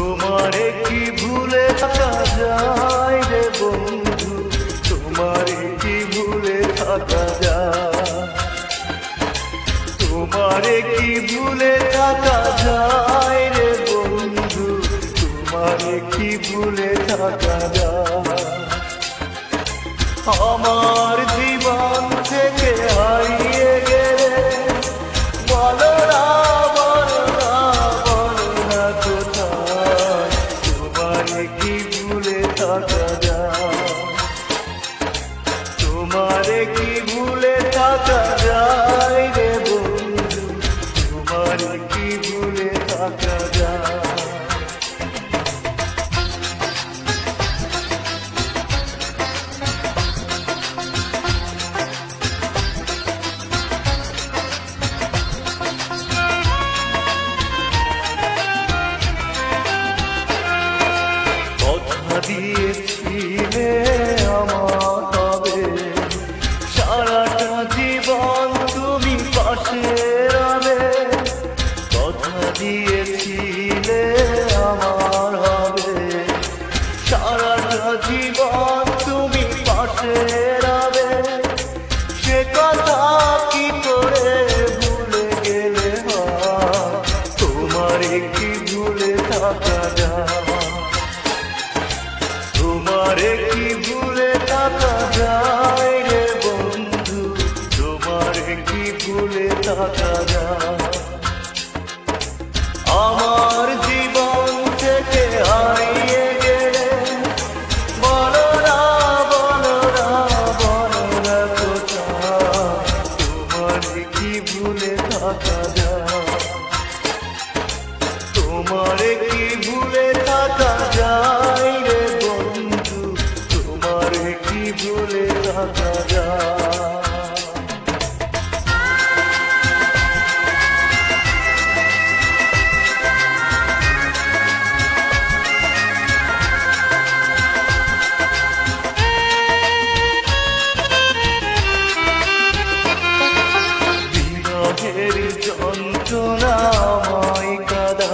তোমারে কি ভুলে থাকা যায় রে বন্ধু, তোমারে কি ভুলে থাকা যায়, তোমারে কি ভুলে থাকা যায় রে বন্ধু, তোমারে কি ভুলে থাকা যায়। আমার জীবন থেকে হারিয়ে গেলে বলো না, বলো না, বলো না কোথায়, তোমারে কি ভুলে থাকা যায়, তোমারে কি ভুলে থাকা যায় রে বন্ধু, তোমারে কি ভুলে থাকা যায়। দিয়েছিলে আমার হবে সারাটা জীবন তুমি পাশে রবে, কথা দিয়েছিলে আমার হবে সারাটা জীবন তুমি পাশে রবে, সে কথা কি করে ভুলে গেলে হয়, তোমারে কি ভুলে থাকা যায়, তোমারে কি ভুলে থাকা যায় রে বন্ধু, তোমারে কি ভুলে থাকা যায়। আমার জীবন থেকে হারিয়ে গেলে বলো না, বলো না, বলো না কোথায়, তোমারে কি ভুলে থাকা যায়, তোমারে কি ভুলে থাকা যায় রে বন্ধু, তোমারে কি ভুলে থাকা যায়। বিরহের যন্ত্রণাময় কাদা,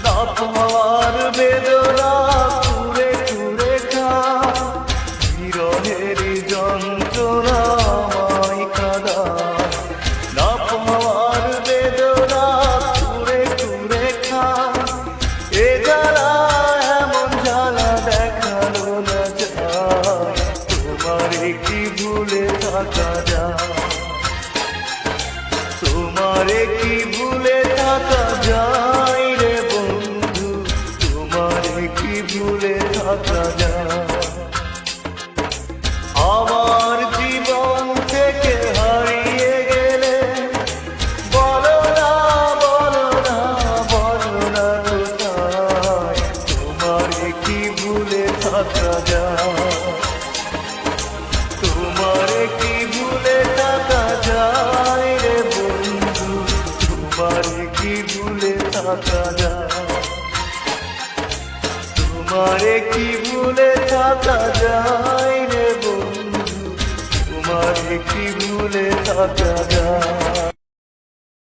না পাওয়ার বেদনা কুরে কুরে খা, বিরহের যন্ত্রণাময় কাদা, না পাওয়ার বেদনা কুরে কুরে খা, এ জ্বালা এমন জ্বালা দেখানো না যায়, তোমারে কি ভুলে থাকা যায়, তোমারে কি ভুলে থাকা যায় রে বন্ধু, তোমারে কি ভুলে থাকা যায়। আমার জীবন থেকে হারিয়ে গেলে বলো না, বলো না, বলো না কোথায়, তোমারে কি ভুলে থাকা যায়, তোমারে কি ভুলে থাকা যায় রে বন্ধু, তোমারে কি ভুলে থাকা যায়, তোমারে কি ভুলে থাকা যায় রে বন্ধু, তোমারে কি ভুলে থাকা যায়।